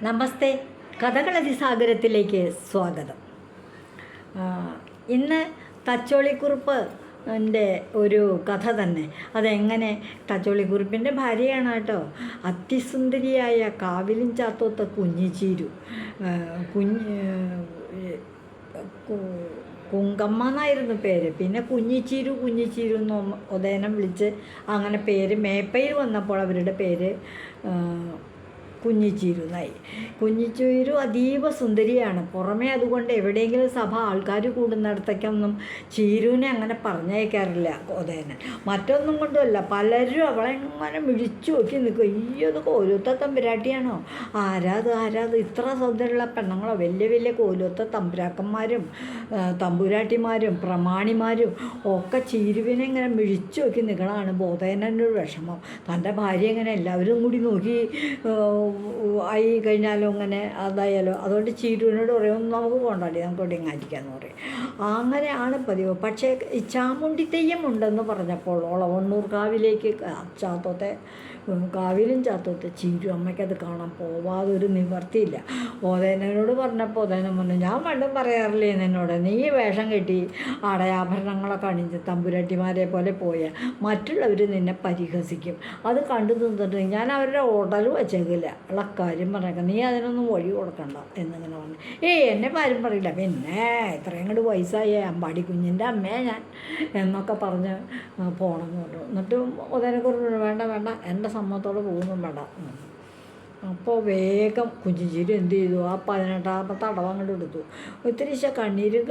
നമസ്തേ, കഥകളതിസാഗരത്തിലേക്ക് സ്വാഗതം. ഇന്ന് തച്ചോളിക്കുറുപ്പ് ഒരു കഥ തന്നെ. അതെങ്ങനെ, തച്ചോളിക്കുറുപ്പിൻ്റെ ഭാര്യയാണ് കേട്ടോ, അതിസുന്ദരിയായ കാവിലും ചാത്തോത്ത കുഞ്ഞിച്ചീരു. കുങ്കമ്മ എന്നായിരുന്നു പേര്. പിന്നെ കുഞ്ഞിച്ചീരു എന്ന് ഉദയനം വിളിച്ച് അങ്ങനെ പേര് മേപ്പയിൽ വന്നപ്പോൾ അവരുടെ പേര് കുഞ്ഞിച്ചീരു എന്നായി. കുഞ്ഞിച്ചീരു അതീവ സുന്ദരിയാണ്. പുറമേ അതുകൊണ്ട് എവിടെയെങ്കിലും സഭ ആൾക്കാർ കൂടുന്നിടത്തേക്കൊന്നും ചീരുവിനെ അങ്ങനെ പറഞ്ഞയക്കാറില്ല ഉദയനൻ. മറ്റൊന്നും കൊണ്ടുമല്ല, പലരും അവളെ ഇങ്ങനെ മിഴിച്ചു നോക്കി നിൽക്കും. അത് കോലൂത്ത തമ്പുരാട്ടിയാണോ? ആരാത് ഇത്ര സൗന്ദര്യമുള്ള പെണ്ണുങ്ങളോ? വലിയ വലിയ കോലൂത്ത തമ്പുരാക്കന്മാരും തമ്പുരാട്ടിമാരും പ്രമാണിമാരും ഒക്കെ ചീരുവിനെ ഇങ്ങനെ മിഴിച്ചു നോക്കി നിൽക്കണതാണ് ഉദയനൻ്റെ ഒരു വിഷമം. തൻ്റെ ഭാര്യ ഇങ്ങനെ എല്ലാവരും കൂടി നോക്കി ആയി കഴിഞ്ഞാലോ അങ്ങനെ അതായാലോ. അതുകൊണ്ട് ചീരുവിനോട് പറയും, നമുക്ക് പോകണ്ടേ, നമുക്ക് ഒടിങ്ങാറ്റിക്കാന്ന് പറയും. അങ്ങനെയാണ് പതിവ്. പക്ഷേ ഈ ചാമുണ്ടി തെയ്യം ഉണ്ടെന്ന് പറഞ്ഞപ്പോൾ ഒളവണ്ണൂർ കാവിലേക്ക് കാവിലും ചാത്തോത്തെ ചീരു അമ്മയ്ക്കത് കാണാൻ പോവാതൊരു നിവർത്തിയില്ല. ഓതേനോട് പറഞ്ഞപ്പോൾ ഓതേനം പറഞ്ഞു, ഞാൻ പണ്ടും പറയാറില്ലേ എന്നോട്, നീ വേഷം കെട്ടി അടയാഭരണങ്ങളൊക്കെ അണിഞ്ഞ് തമ്പുരാട്ടിമാരെ പോലെ പോയാൽ മറ്റുള്ളവർ നിന്നെ പരിഹസിക്കും. അത് കണ്ടു നിന്നിട്ട് ഞാൻ അവരുടെ ഓർഡർ വച്ചേക്കില്ല. ഉള്ള കാര്യം പറഞ്ഞേക്കാം, നീ അതിനൊന്നും വഴി കൊടുക്കണ്ട എന്നിങ്ങനെ പറഞ്ഞു. എന്നെ ആരും പറയില്ല, പിന്നെ ഇത്രയും കൂടി വയസ്സായ അമ്പാടി കുഞ്ഞിൻ്റെ അമ്മയെ ഞാൻ എന്നൊക്കെ പറഞ്ഞ് പോകണമെന്ന് പറഞ്ഞു. എന്നിട്ട് ഉദയനെക്കുറിച്ച് വേണ്ട എൻ്റെ സമ്മതത്തോടെ പോകുന്നും വേണ്ട. അപ്പോൾ വേഗം കുഞ്ഞിച്ചീരു എന്ത് ചെയ്തു, ആ 18ാമത്തെ അടവ് അങ്ങോട്ട് എടുത്തു. ഒത്തിരി കണ്ണീരും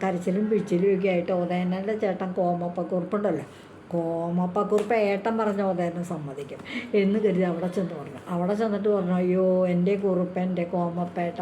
കരച്ചിലും പിഴിച്ചിലും ഒക്കെ ആയിട്ട് ഉദയനൻ്റെ ചേട്ടൻ കോമപ്പക്കുറുപ്പുണ്ടല്ലോ, കോമപ്പക്കുറുപ്പ് ഏട്ടൻ പറഞ്ഞ ഉദയനെ സമ്മതിക്കും എന്ന് കരുതി അവിടെ ചെന്നിട്ട് പറഞ്ഞു, അയ്യോ എൻ്റെ കുറുപ്പ്, എൻ്റെ കോമപ്പേട്ട,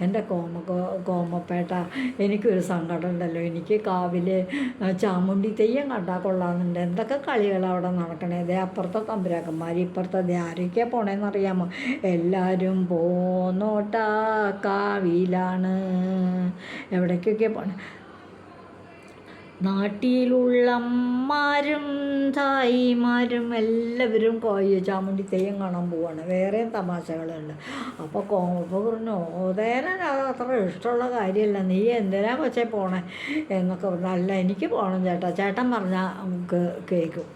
എൻ്റെ കോമപ്പേട്ട, എനിക്കൊരു സങ്കടം ഉണ്ടല്ലോ. എനിക്ക് കാവിൽ ചാമുണ്ടി തെയ്യം കണ്ടാൽ കൊള്ളാമെന്നുണ്ട്. എന്തൊക്കെ കളികളാണ് അവിടെ നടക്കണേ. അതേ അപ്പുറത്തെ തമ്പുരാക്കന്മാർ, ഇപ്പുറത്തെ അതേ ആരൊക്കെയാണ് പോണേന്നറിയാമോ? എല്ലാവരും പോന്നോട്ടാ കാവിലാണ്. എവിടേക്കൊക്കെ പോണേ? നാട്ടിലുള്ളമാരും തായിമാരും എല്ലാവരും ചാമുണ്ടി തെയ്യം കാണാൻ പോവാണ്. വേറെയും തമാശകളുണ്ട്. അപ്പോൾ കോമപ്പ പറഞ്ഞു, ഉദയനൻ അത് അത്ര ഇഷ്ടമുള്ള കാര്യമല്ല, നീ എന്തിനാ കൊച്ചേ പോണേ എന്നൊക്കെ പറഞ്ഞു. അല്ല, എനിക്ക് പോകണം ചേട്ടൻ പറഞ്ഞാൽ കേൾക്കും,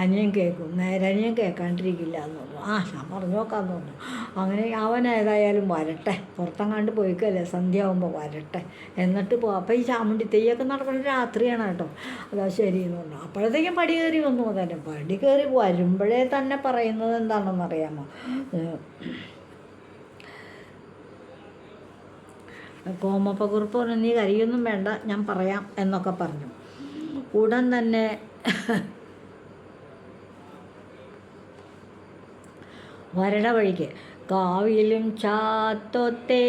അനിയൻ കേൾക്കും, നേരനിയൻ കേൾക്കാണ്ടിരിക്കില്ല എന്ന് പറഞ്ഞു. ഞാൻ പറഞ്ഞു നോക്കാമെന്ന് പറഞ്ഞു. അങ്ങനെ അവൻ ഏതായാലും വരട്ടെ, പുറത്തെങ്ങാണ്ട് പോയിക്കല്ലേ, സന്ധ്യ ആകുമ്പോൾ വരട്ടെ, എന്നിട്ട് അപ്പോൾ ഈ ചാമുണ്ടി തെയ്യമൊക്കെ നടക്കുന്നത് രാത്രിയാണ് കേട്ടോ. അതാ ശരി എന്ന് പറഞ്ഞു. അപ്പോഴത്തേക്കും പടി കയറി വന്നു. തന്നെ പടി കയറി വരുമ്പോഴേ തന്നെ പറയുന്നത് എന്താണെന്ന് അറിയാമോ? കോമപ്പക്കുറുപ്പ് പറഞ്ഞു, നീ കരയൊന്നും വേണ്ട, ഞാൻ പറയാം എന്നൊക്കെ പറഞ്ഞു. ഉടൻ തന്നെ വരണ വഴിക്ക് കാവിലും ചാത്തോത്തെ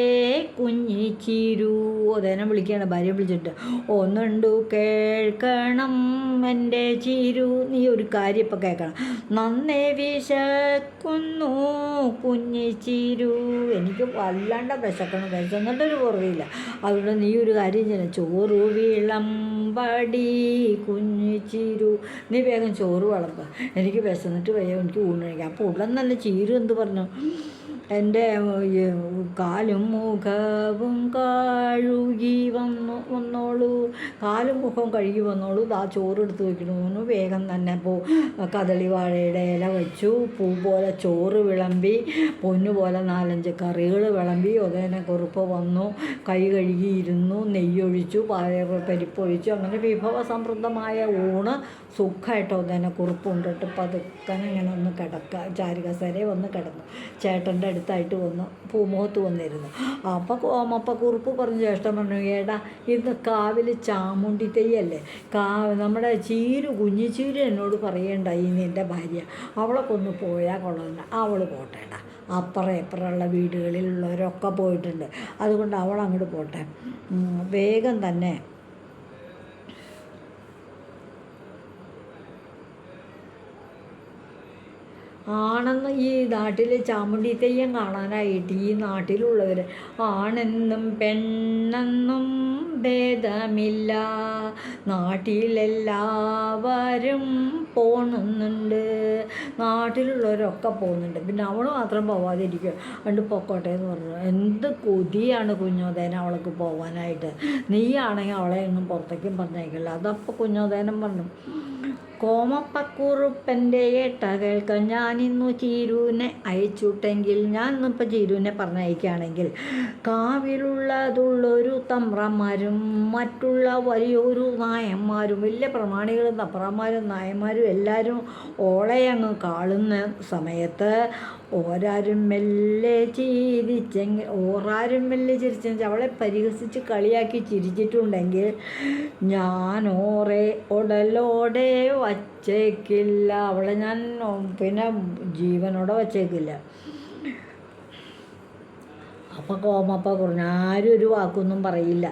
കുഞ്ഞിച്ചീരു ഉദയനെ വിളിക്കുകയാണ്, ഭാര്യ വിളിച്ചിട്ട്. ഒന്നുണ്ടു കേൾക്കണം എൻ്റെ ചീരു, നീ ഒരു കാര്യം ഇപ്പം കേൾക്കണം. നന്നേ വിശക്കുന്നു കുഞ്ഞിച്ചീരു, എനിക്ക് വല്ലാണ്ട വിശന്നിട്ടൊരു കുറവില്ല. അതുകൊണ്ട് നീ ഒരു കാര്യം ചെയ്യണം, ചോറ് വിളമ്പടി കുഞ്ഞിച്ചീരു, നീ വേഗം ചോറ് വിളമ്പ, എനിക്ക് വിശന്നിട്ട് വയ്യ, എനിക്ക് ഊണ് കഴിക്കാം. അപ്പോൾ ഉടൻ തന്നെ ചീരു എന്ത് പറഞ്ഞു, എൻ്റെ കാലും മുഖവും കഴുകി വന്നോളൂ, കാലും മുഖവും കഴുകി വന്നോളൂ, ചോറ് എടുത്ത് വയ്ക്കണമെന്ന് വേഗം തന്നെ കദളി വാഴയുടെ ഇല വെച്ചു, പൂ പോലെ ചോറ് വിളമ്പി, പൊന്നുപോലെ 4-5 കറികൾ വിളമ്പി. ഉദയനെക്കുറുപ്പ് വന്നു, കൈ കഴുകിയിരുന്നു, നെയ്യൊഴിച്ചു, പരിപ്പൊഴിച്ചു. അങ്ങനെ വിഭവസമൃദ്ധമായ ഊണ് സുഖമായിട്ട് ഉദയനെക്കുറുപ്പ് ഉണ്ടിട്ട് പതുക്കനെ ഇങ്ങനെ ഒന്ന് ചാരുകസേരയെ വന്ന് കിടന്നു. ചേട്ടൻ്റെ അടുത്തായിട്ട് വന്ന് പൂമുഖത്ത് വന്നിരുന്നു. അപ്പോൾ കുറുപ്പ് പറഞ്ഞു, ജ്യേഷ്ഠൻ പറഞ്ഞു, ഏടാ ഇന്ന് കാവിൽ ചാമുണ്ടി തെയ്യല്ലേ, നമ്മുടെ കുഞ്ഞിച്ചീരു എന്നോട് പറയണ്ടായി നിൻ്റെ ഭാര്യ, അവളെ കൊന്ന് പോയാൽ കൊള്ളാം, അവൾ പോട്ടേടാ, അപ്പുറം ഇപ്പുറമുള്ള വീടുകളിലുള്ളവരൊക്കെ പോയിട്ടുണ്ട്, അതുകൊണ്ട് അവൾ അങ്ങോട്ട് പോട്ടെ. വേഗം തന്നെ ആണെന്ന് ഈ നാട്ടിൽ ചാമുണ്ടി തെയ്യം കാണാനായിട്ട് ഈ നാട്ടിലുള്ളവർ ആണെന്നും പെണ്ണെന്നും ഭേദമില്ല, നാട്ടിലെല്ലാവരും പോണുന്നുണ്ട് നാട്ടിലുള്ളവരൊക്കെ പോകുന്നുണ്ട്, പിന്നെ അവൾ മാത്രം പോവാതിരിക്കും. അതുകൊണ്ട് പൊക്കോട്ടെ എന്ന് പറഞ്ഞു. എന്ത് കൊതിയാണ് കുഞ്ഞോദേന അവൾക്ക് പോകാനായിട്ട്. നീയാണെങ്കിൽ അവളെ എങ്ങും പുറത്തേക്കും പറഞ്ഞേക്കില്ല. അതപ്പോൾ കുഞ്ഞോദേനം പറഞ്ഞു, കോമപ്പക്കുറുപ്പൻ്റെ ഏട്ട കേൾക്കാൻ ഞാനിന്നു ചീരുവിനെ അയച്ചുവിട്ടെങ്കിൽ, ഞാൻ ഇന്നിപ്പോൾ ചീരുവിനെ പറഞ്ഞയക്കുകയാണെങ്കിൽ കാവിലുള്ളതുള്ളൊരു തമ്പ്രന്മാരും മറ്റുള്ള വലിയൊരു നായന്മാരും, വലിയ പ്രമാണികളും തമ്പ്രന്മാരും നായന്മാരും എല്ലാവരും ഓളെ അങ്ങ് കാളുന്ന സമയത്ത് ഓരാരും മെല്ലെ ചിരിച്ചെങ്കിൽ അവളെ പരിഹസിച്ച് കളിയാക്കി ചിരിച്ചിട്ടുണ്ടെങ്കിൽ ഞാൻ ഉടലോടെ വച്ചേക്കില്ല, അവളെ ഞാൻ പിന്നെ ജീവനോടെ വച്ചേക്കില്ല. അപ്പോൾ കോമപ്പ പറഞ്ഞു, ആരും ഒരു വാക്കൊന്നും പറയില്ല,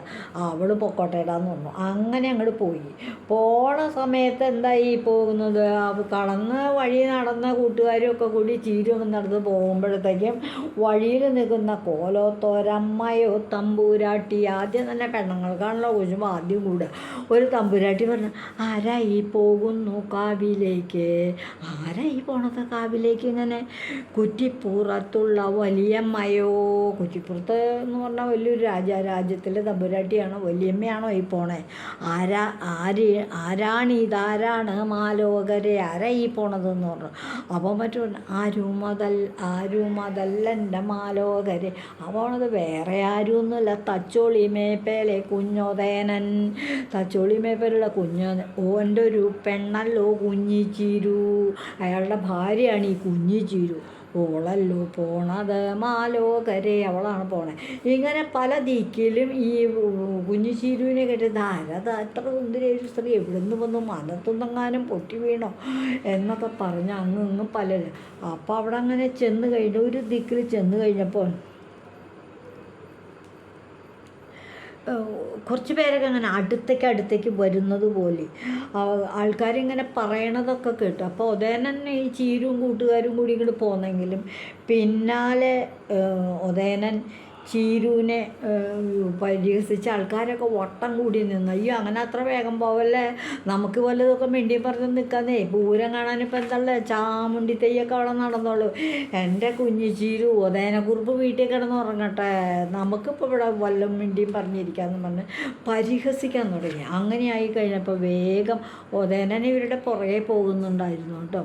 അവൾ പൊക്കോട്ടേടാന്ന് പറഞ്ഞു. അങ്ങനെ അങ്ങോട്ട് പോയി. പോണ സമയത്ത് എന്തായി പോകുന്നത്, കടന്ന് വഴി നടന്ന കൂട്ടുകാരും ഒക്കെ കൂടി ചീരൊക്കെ നടന്ന് പോകുമ്പോഴത്തേക്കും വഴിയിൽ നിൽക്കുന്ന കോലോത്തോരമ്മയോ തമ്പൂരാട്ടി, ആദ്യം തന്നെ പെണ്ണുങ്ങൾക്കാണല്ലോ കുഞ്ഞുമ്പോൾ ആദ്യം കൂടുക. ഒരു തമ്പൂരാട്ടി പറഞ്ഞു, ആരായി പോകുന്നു കാവിലേക്ക്, ആരായി പോണത് കാവിലേക്ക്? ഇങ്ങനെ കുറ്റിപ്പുറത്തുള്ള വലിയമ്മയോ, കുറ്റിപ്പുറത്ത് എന്ന് പറഞ്ഞാൽ വലിയൊരു രാജ്യത്തിലെ തമ്പുരാട്ടിയാണോ വലിയമ്മയാണോ ഈ പോണേ? ആരാണ് മാലോകരെ, ആരാ ഈ പോണതെന്ന് പറഞ്ഞു. അപ്പോൾ മറ്റു ആരുമതല്ല എൻ്റെ മാലോകരെ, ആ പോണത് വേറെ ആരുമൊന്നുമില്ല, തച്ചോളി മേപ്പേലെ കുഞ്ഞോദേനൻ, തച്ചോളി മേപ്പേലുള്ള ഓൻ്റെ ഒരു പെണ്ണല്ലോ കുഞ്ഞിച്ചീരു, അയാളുടെ ഭാര്യയാണ് ഈ കുഞ്ഞിച്ചീരു. ഓളല്ലോ പോണത് മാലോകരെ, അവളാണ് പോണേ. ഇങ്ങനെ പല ദിക്കിലും ഈ കുഞ്ഞിച്ചീരുവിനെ കേട്ടത് ആരത്, അത്ര സുന്ദരിയൊരു സ്ത്രീ എവിടെ നിന്ന് വന്നു, മനത്തൊന്നെങ്ങാനും പൊട്ടി വീണോ എന്നൊക്കെ പറഞ്ഞ് അങ്ങ് പലരും. അപ്പോൾ അവിടെ അങ്ങനെ ചെന്ന് കഴിഞ്ഞു, ഒരു ദിക്കിൽ ചെന്ന് കഴിഞ്ഞപ്പോൾ കുറച്ച് പേരൊക്കെ അങ്ങനെ അടുത്തേക്ക് വരുന്നത് പോലെ ആൾക്കാരിങ്ങനെ പറയണതൊക്കെ കേട്ടു. അപ്പോൾ ഉദയനൻ ഈ ചീരും കൂട്ടുകാരും കൂടി ഇങ്ങോട്ട് പോന്നെങ്കിലും പിന്നാലെ ഉദയനൻ ചീരുവിനെ പരിഹസിച്ച് ആൾക്കാരൊക്കെ വട്ടം കൂടി നിന്ന്, അയ്യോ അങ്ങനെ അത്ര വേഗം പോവല്ലേ, നമുക്ക് വല്ലതൊക്കെ മിണ്ടി പറഞ്ഞ് നിൽക്കാന്നേ, പൂരം കാണാനിപ്പോൾ എന്തല്ലേ, ചാമുണ്ടി തെയ്യൊക്കെ അവിടെ നടന്നോളൂ, എൻ്റെ കുഞ്ഞു ചീരു ഉദയനക്കുറിപ്പ് വീട്ടിൽ കിടന്നുറങ്ങട്ടെ, നമുക്കിപ്പോൾ ഇവിടെ വല്ലതും മിണ്ടിയും പറഞ്ഞിരിക്കാമെന്ന് പറഞ്ഞ് പരിഹസിക്കാൻ തുടങ്ങി. അങ്ങനെയായി കഴിഞ്ഞപ്പോൾ വേഗം ഉദയനൻ ഇവരുടെ പുറകെ പോകുന്നുണ്ടായിരുന്നു കേട്ടോ.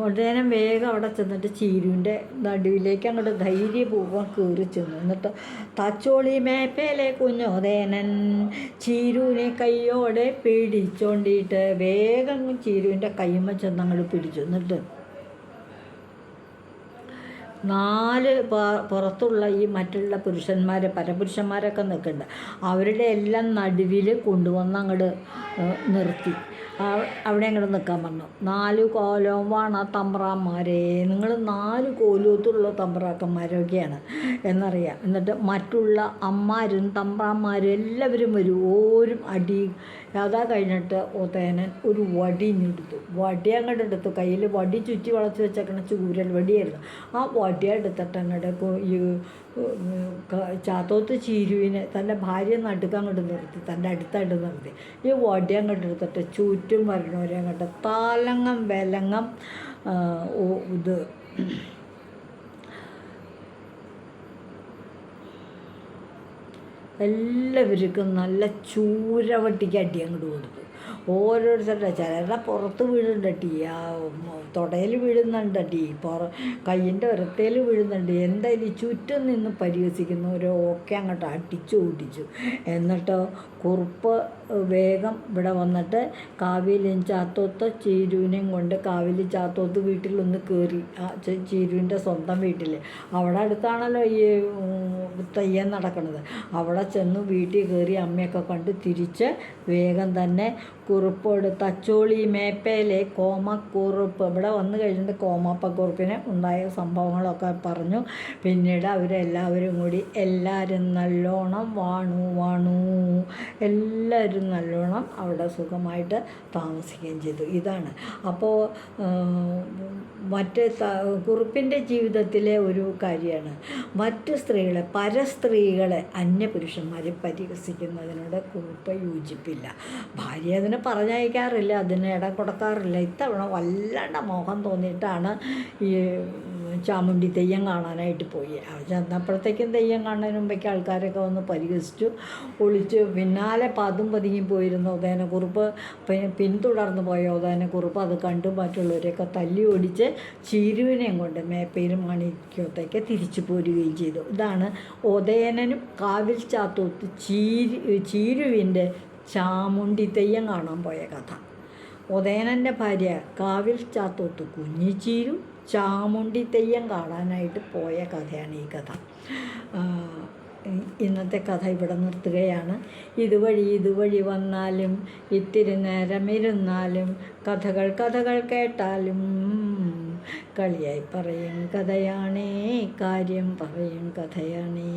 ഉടനെ വേഗം അവിടെ ചെന്നിട്ട് ചീരുവിൻ്റെ നടുവിലേക്ക് അങ്ങോട്ട് ധൈര്യപൂർവ്വം കയറി ചെന്നു. എന്നിട്ട് തച്ചോളി മേപ്പേലെ കുഞ്ഞോദേനൻ ചീരുവിനെ കൈയോടെ പിടിച്ചോണ്ടിട്ട് വേഗം ചീരുവിൻ്റെ കൈമ്മ ചെന്ന് അങ്ങോട്ട് പിടിച്ചു. എന്നിട്ട് 4 പുറത്തുള്ള ഈ മറ്റുള്ള പരപുരുഷന്മാരൊക്കെ നിൽക്കുന്നുണ്ട്, അവരുടെ എല്ലാം നടുവിൽ കൊണ്ടുവന്ന് അങ്ങോട്ട് നിർത്തി. അവിടെ അങ്ങോട്ട് നിൽക്കാൻ പറഞ്ഞു. 4 കോലവും വേണ തമ്പ്രാന്മാരെ, നിങ്ങൾ 4 കോലത്തുള്ള തമ്പ്രാക്കന്മാരൊക്കെയാണ് എന്നറിയാം. എന്നിട്ട് മറ്റുള്ള അമ്മാരും തമ്പ്രാന്മാരും എല്ലാവരും വരും, ഓരും അടി. അതാ കഴിഞ്ഞിട്ട് ഉദയനൻ ഒരു വടി അങ്ങോട്ട് എടുത്തു. കയ്യിൽ വടി ചുറ്റി വളച്ച് വെച്ചേക്കണ ചൂരൽ വടിയായിരുന്നു. ആ വടി എടുത്തിട്ട് അങ്ങോട്ട് ഈ ചാത്തോത്ത് ചീരുവിനെ തൻ്റെ ഭാര്യ നടുക്ക് അങ്ങോട്ട് നിർത്തി, തൻ്റെ അടുത്തായിട്ട് നിർത്തി. ഈ വടി അങ്ങോട്ട് എടുത്തിട്ട് ചുറ്റും വരണവരെ അങ്ങോട്ട് താലങ്ങം വിലങ്ങം ഇത് എല്ലാവർക്കും നല്ല ചൂരവട്ടിക്ക് അടി അങ്ങോട്ട് കൊടുത്തു. ഓരോരുത്തരുടെ ചിലരുടെ പുറത്ത് വീഴുന്നുണ്ട് അടി, തുടയിൽ വീഴുന്നുണ്ട് അടി, കയ്യിൻ്റെ ഒരത്തേൽ വീഴുന്നുണ്ട്. എന്തായാലും ചുറ്റും നിന്ന് പരിഹസിക്കുന്നവരൊക്കെ അങ്ങോട്ട് അടിച്ചു ഓടിച്ചു. എന്നിട്ട് കുറുപ്പ് വേഗം ഇവിടെ വന്നിട്ട് കാവിലും ചാത്തോത്ത് ചീരുവിനെയും കൊണ്ട് കാവിലും ചാത്തോത്ത് വീട്ടിലൊന്ന് കയറി, ചീരുവിൻ്റെ സ്വന്തം വീട്ടിൽ. അവിടെ അടുത്താണല്ലോ ഈ തെയ്യം നടക്കുന്നത്. അവിടെ ചെന്ന് വീട്ടിൽ കയറി അമ്മയൊക്കെ കണ്ട് തിരിച്ച് വേഗം തന്നെ കുറുപ്പോട് തച്ചോളി മേപ്പേലെ കോമക്കുറുപ്പ് ഇവിടെ വന്നു കഴിഞ്ഞിട്ട് കോമപ്പക്കുറുപ്പിന് ഉണ്ടായ സംഭവങ്ങളൊക്കെ പറഞ്ഞു. പിന്നീട് അവരെല്ലാവരും കൂടി എല്ലാവരും നല്ലോണം വാണു എല്ലാവരും എല്ലാവരും നല്ലോണം അവിടെ സുഖമായിട്ട് താമസിക്കുകയും ചെയ്തു. ഇതാണ്. അപ്പോൾ മറ്റ് കുറുപ്പിൻ്റെ ജീവിതത്തിലെ ഒരു കാര്യമാണ് മറ്റ് സ്ത്രീകളെ, പരസ്ത്രീകളെ, അന്യപുരുഷന്മാരെ പരിഹസിക്കുന്നതിനോട് കുറുപ്പ് യോജിപ്പില്ല. ഭാര്യ അതിന് പറഞ്ഞയക്കാറില്ല, അതിന് ഇടം കൊടുക്കാറില്ല. ഇത്തവണ വല്ലാണ്ട് മോഹം തോന്നിയിട്ടാണ് ഈ ചാമുണ്ഡി തെയ്യം കാണാനായിട്ട് പോയി. അവർ ചെന്നപ്പോഴത്തേക്കും തെയ്യം കാണുന്നതിന് മുമ്പേക്ക് ആൾക്കാരൊക്കെ വന്ന് പരിഹസിച്ചു, ഒളിച്ച് പിന്നാലെ പതുങ്ങി പോയിരുന്ന ഉദയനക്കുറുപ്പ് പിന്തുടർന്ന് പോയ ഉദയനക്കുറുപ്പ് അത് കണ്ടു മറ്റുള്ളവരെയൊക്കെ തല്ലി ഓടിച്ച് ചീരുവിനെയും കൊണ്ട് മേപ്പയിലും മാണിക്യത്തേക്ക് തിരിച്ചു പോരുകയും ചെയ്തു. ഇതാണ് ഉദയനനും കാവിൽ ചാത്തോത്ത് ചീരുവിൻ്റെ ചാമുണ്ഡി തെയ്യം കാണാൻ പോയ കഥ. ഉദയനൻ്റെ ഭാര്യ കാവിൽ ചാത്തോത്ത് കുഞ്ഞിച്ചീരു ചാമുണ്ഡി തെയ്യം കാണാനായിട്ട് പോയ കഥയാണ് ഈ കഥ. ഇന്നത്തെ കഥ ഇവിടെ നിർത്തുകയാണ്. ഇതുവഴി വന്നാലും ഇത്തിരി നേരം ഇരുന്നാലും കഥകൾ കേട്ടാലും കളിയായി പറയും കഥയാണേ, കാര്യം പറയും കഥയാണേ.